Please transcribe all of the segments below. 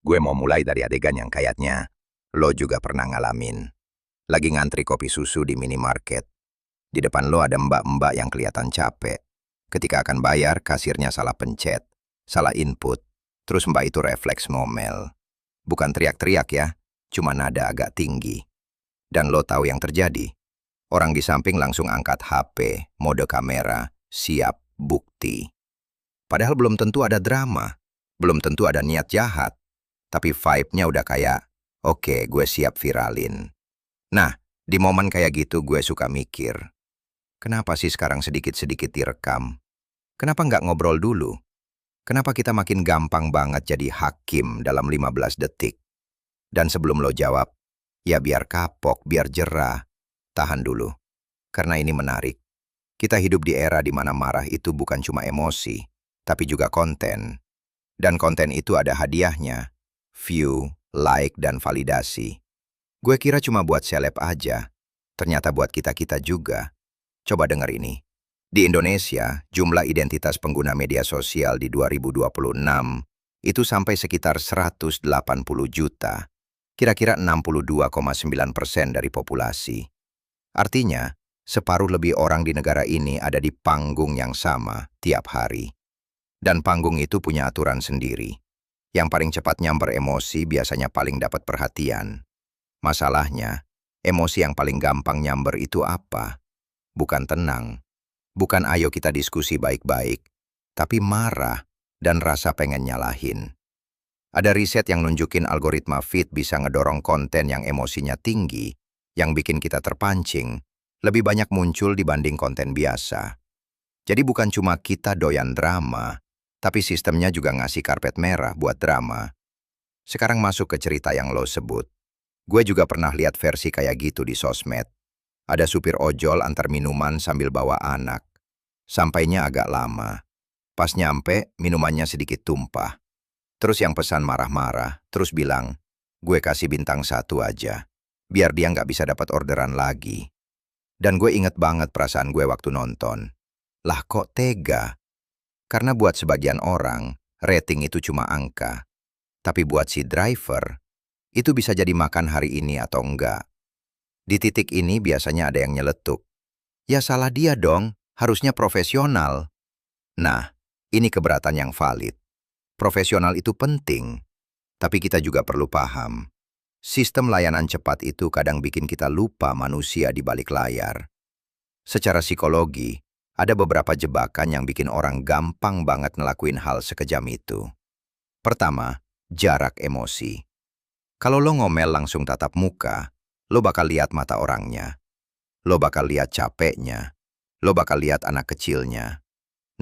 Gue mau mulai dari adegan yang kayaknya lo juga pernah ngalamin. Lagi ngantri kopi susu di minimarket. Di depan lo ada mbak-mbak yang kelihatan capek. Ketika akan bayar, kasirnya salah pencet, salah input. Terus mbak itu refleks ngomel. Bukan teriak-teriak ya, cuma nada agak tinggi. Dan lo tahu yang terjadi? Orang di samping langsung angkat HP, mode kamera, siap bukti. Padahal belum tentu ada drama, belum tentu ada niat jahat. Tapi vibe-nya udah kayak, oke, gue siap viralin. Nah, di momen kayak gitu gue suka mikir, kenapa sih sekarang sedikit-sedikit direkam? Kenapa nggak ngobrol dulu? Kenapa kita makin gampang banget jadi hakim dalam 15 detik? Dan sebelum lo jawab, ya biar kapok, biar jerah, tahan dulu. Karena ini menarik. Kita hidup di era di mana marah itu bukan cuma emosi, tapi juga konten. Dan konten itu ada hadiahnya, view, like, dan validasi. Gue kira cuma buat seleb aja, ternyata buat kita-kita juga. Coba denger ini. Di Indonesia, jumlah identitas pengguna media sosial di 2026 itu sampai sekitar 180 juta, kira-kira 62,9% dari populasi. Artinya, separuh lebih orang di negara ini ada di panggung yang sama tiap hari. Dan panggung itu punya aturan sendiri. Yang paling cepat nyamber emosi biasanya paling dapat perhatian. Masalahnya, emosi yang paling gampang nyamber itu apa? Bukan tenang. Bukan ayo kita diskusi baik-baik. Tapi marah dan rasa pengen nyalahin. Ada riset yang nunjukin algoritma feed bisa ngedorong konten yang emosinya tinggi, yang bikin kita terpancing, lebih banyak muncul dibanding konten biasa. Jadi bukan cuma kita doyan drama, tapi sistemnya juga ngasih karpet merah buat drama. Sekarang masuk ke cerita yang lo sebut. Gue juga pernah lihat versi kayak gitu di sosmed. Ada supir ojol antar minuman sambil bawa anak. Sampainya agak lama. Pas nyampe, minumannya sedikit tumpah. Terus yang pesan marah-marah, terus bilang, gue kasih bintang 1 aja, biar dia nggak bisa dapat orderan lagi. Dan gue inget banget perasaan gue waktu nonton. Lah kok tega? Karena buat sebagian orang, rating itu cuma angka. Tapi buat si driver, itu bisa jadi makan hari ini atau enggak. Di titik ini biasanya ada yang nyeletuk. Ya salah dia dong, harusnya profesional. Nah, ini keberatan yang valid. Profesional itu penting, tapi kita juga perlu paham. Sistem layanan cepat itu kadang bikin kita lupa manusia di balik layar. Secara psikologi, ada beberapa jebakan yang bikin orang gampang banget ngelakuin hal sekejam itu. Pertama, jarak emosi. Kalau lo ngomel langsung tatap muka, lo bakal lihat mata orangnya. Lo bakal lihat capeknya. Lo bakal lihat anak kecilnya.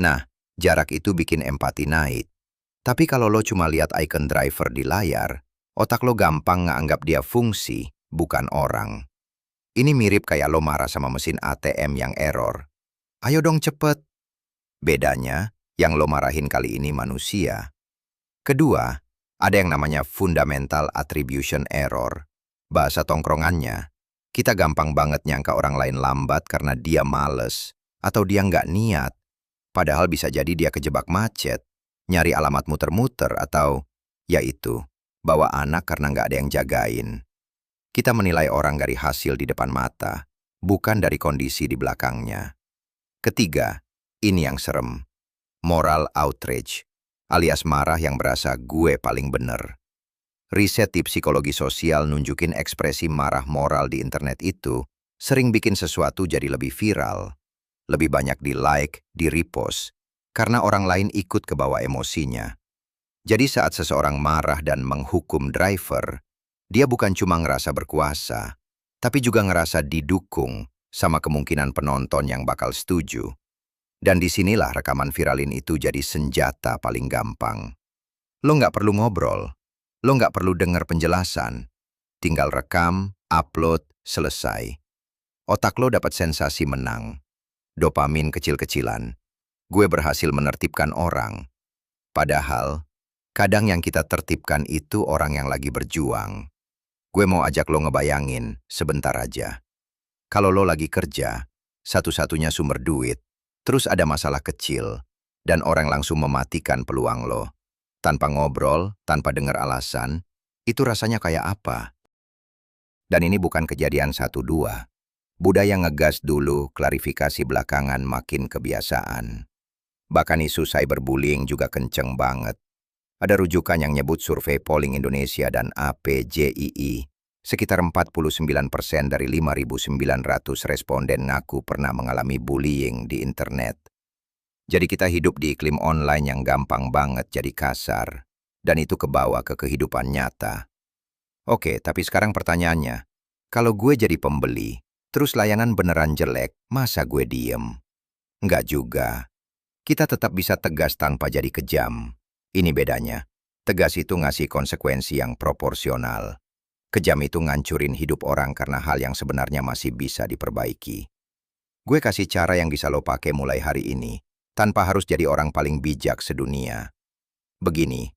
Nah, jarak itu bikin empati naik. Tapi kalau lo cuma lihat icon driver di layar, otak lo gampang nganggap dia fungsi, bukan orang. Ini mirip kayak lo marah sama mesin ATM yang error. Ayo dong cepet. Bedanya, yang lo marahin kali ini manusia. Kedua, ada yang namanya fundamental attribution error. Bahasa tongkrongannya, kita gampang banget nyangka orang lain lambat karena dia males, atau dia nggak niat. Padahal bisa jadi dia kejebak macet, nyari alamat muter-muter, atau, yaitu, bawa anak karena nggak ada yang jagain. Kita menilai orang dari hasil di depan mata, bukan dari kondisi di belakangnya. Ketiga, ini yang serem. Moral outrage, alias marah yang berasa gue paling bener. Riset di psikologi sosial nunjukin ekspresi marah moral di internet itu sering bikin sesuatu jadi lebih viral, lebih banyak di-like, di-repost, karena orang lain ikut ke bawah emosinya. Jadi saat seseorang marah dan menghukum driver, dia bukan cuma ngerasa berkuasa, tapi juga ngerasa didukung sama kemungkinan penonton yang bakal setuju. Dan disinilah rekaman viralin itu jadi senjata paling gampang. Lo nggak perlu ngobrol, lo nggak perlu dengar penjelasan. Tinggal rekam, upload, selesai. Otak lo dapat sensasi menang. Dopamin kecil-kecilan. Gue berhasil menertibkan orang. Padahal, kadang yang kita tertibkan itu orang yang lagi berjuang. Gue mau ajak lo ngebayangin sebentar aja. Kalau lo lagi kerja, satu-satunya sumber duit, terus ada masalah kecil, dan orang langsung mematikan peluang lo. tanpa ngobrol, tanpa dengar alasan, itu rasanya kayak apa? Dan ini bukan kejadian satu dua. Budaya ngegas dulu, klarifikasi belakangan makin kebiasaan. Bahkan isu cyberbullying juga kenceng banget. Ada rujukan yang nyebut survei Polling Indonesia dan APJII. Sekitar 49% dari 5.900 responden ngaku pernah mengalami bullying di internet. Jadi kita hidup di iklim online yang gampang banget jadi kasar. Dan itu kebawa ke kehidupan nyata. Oke, tapi sekarang pertanyaannya. Kalau gue jadi pembeli, terus layanan beneran jelek, masa gue diem? Nggak juga. Kita tetap bisa tegas tanpa jadi kejam. Ini bedanya. Tegas itu ngasih konsekuensi yang proporsional. Kejam itu ngancurin hidup orang karena hal yang sebenarnya masih bisa diperbaiki. Gue kasih cara yang bisa lo pakai mulai hari ini, tanpa harus jadi orang paling bijak sedunia. Begini,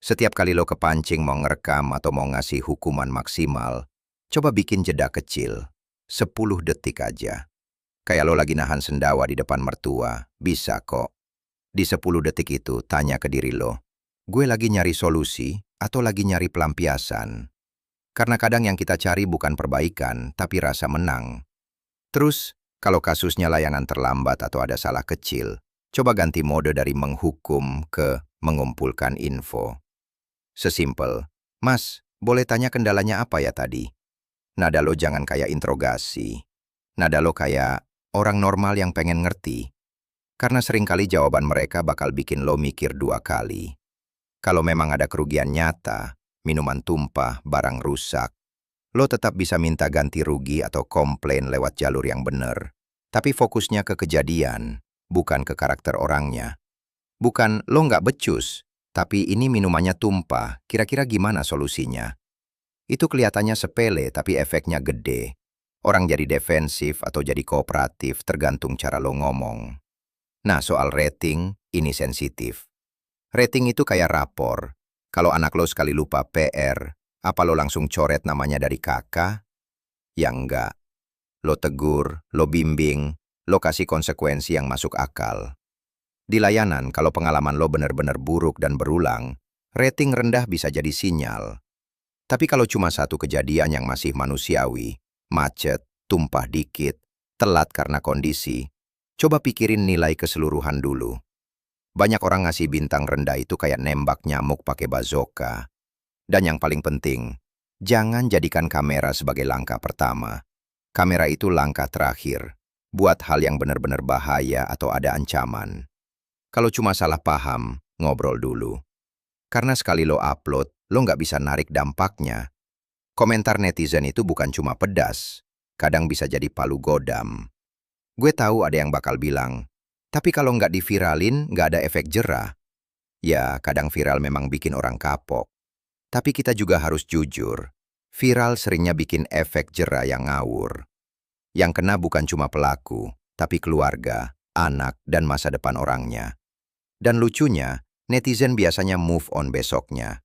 setiap kali lo kepancing mau ngerekam atau mau ngasih hukuman maksimal, coba bikin jeda kecil, 10 detik aja. Kayak lo lagi nahan sendawa di depan mertua, bisa kok. Di 10 detik itu tanya ke diri lo, gue lagi nyari solusi atau lagi nyari pelampiasan? Karena kadang yang kita cari bukan perbaikan, tapi rasa menang. Terus, kalau kasusnya layanan terlambat atau ada salah kecil, coba ganti mode dari menghukum ke mengumpulkan info. Sesimpel, Mas, boleh tanya kendalanya apa ya tadi? Nada lo jangan kayak interogasi. Nada lo kayak orang normal yang pengen ngerti. Karena seringkali jawaban mereka bakal bikin lo mikir 2 kali. Kalau memang ada kerugian nyata, minuman tumpah, barang rusak, lo tetap bisa minta ganti rugi atau komplain lewat jalur yang bener. Tapi fokusnya ke kejadian, bukan ke karakter orangnya. Bukan lo nggak becus, tapi ini minumannya tumpah, kira-kira gimana solusinya? Itu kelihatannya sepele tapi efeknya gede. Orang jadi defensif atau jadi kooperatif tergantung cara lo ngomong. Nah, soal rating, ini sensitif. Rating itu kayak rapor. Kalau anak lo sekali lupa PR, apa lo langsung coret namanya dari kakak? Ya enggak. Lo tegur, lo bimbing, lo kasih konsekuensi yang masuk akal. Di layanan, kalau pengalaman lo benar-benar buruk dan berulang, rating rendah bisa jadi sinyal. Tapi kalau cuma satu kejadian yang masih manusiawi, macet, tumpah dikit, telat karena kondisi, coba pikirin nilai keseluruhan dulu. Banyak orang ngasih bintang rendah itu kayak nembak nyamuk pakai bazooka. Dan yang paling penting, jangan jadikan kamera sebagai langkah pertama. Kamera itu langkah terakhir, buat hal yang benar-benar bahaya atau ada ancaman. Kalau cuma salah paham, ngobrol dulu. Karena sekali lo upload, lo nggak bisa narik dampaknya. Komentar netizen itu bukan cuma pedas, kadang bisa jadi palu godam. Gue tahu ada yang bakal bilang, tapi kalau nggak diviralin, nggak ada efek jera. Ya, kadang viral memang bikin orang kapok. Tapi kita juga harus jujur, viral seringnya bikin efek jera yang ngawur. Yang kena bukan cuma pelaku, tapi keluarga, anak, dan masa depan orangnya. Dan lucunya, netizen biasanya move on besoknya.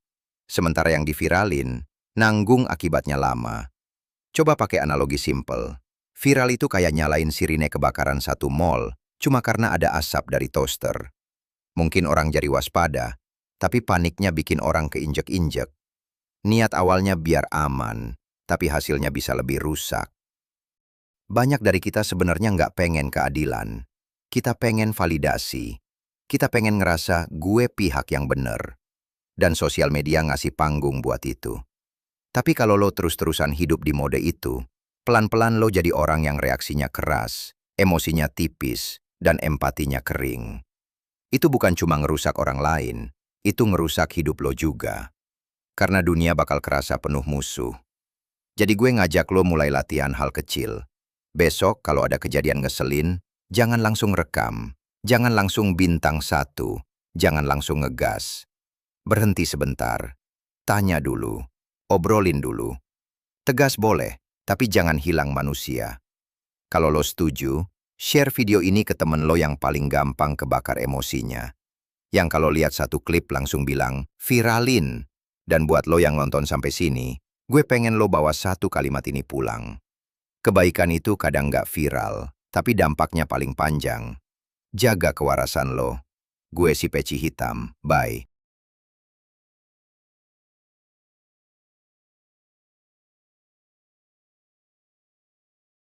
Sementara yang diviralin, nanggung akibatnya lama. Coba pakai analogi simple. Viral itu kayak nyalain sirine kebakaran satu mall, cuma karena ada asap dari toaster. Mungkin orang jadi waspada, tapi paniknya bikin orang keinjek-injek. Niat awalnya biar aman, tapi hasilnya bisa lebih rusak. Banyak dari kita sebenarnya nggak pengen keadilan. Kita pengen validasi. Kita pengen ngerasa gue pihak yang bener. Dan sosial media ngasih panggung buat itu. Tapi kalau lo terus-terusan hidup di mode itu, pelan-pelan lo jadi orang yang reaksinya keras, emosinya tipis, dan empatinya kering. Itu bukan cuma ngerusak orang lain, itu ngerusak hidup lo juga. Karena dunia bakal kerasa penuh musuh. Jadi gue ngajak lo mulai latihan hal kecil. Besok kalau ada kejadian ngeselin, jangan langsung rekam. Jangan langsung bintang 1. Jangan langsung ngegas. Berhenti sebentar. Tanya dulu. Obrolin dulu. Tegas boleh, tapi jangan hilang manusia. Kalau lo setuju, share video ini ke temen lo yang paling gampang kebakar emosinya. Yang kalau lihat satu klip langsung bilang, viralin. Dan buat lo yang nonton sampai sini, gue pengen lo bawa satu kalimat ini pulang. Kebaikan itu kadang nggak viral, tapi dampaknya paling panjang. Jaga kewarasan lo. Gue si Peci Hitam, bye.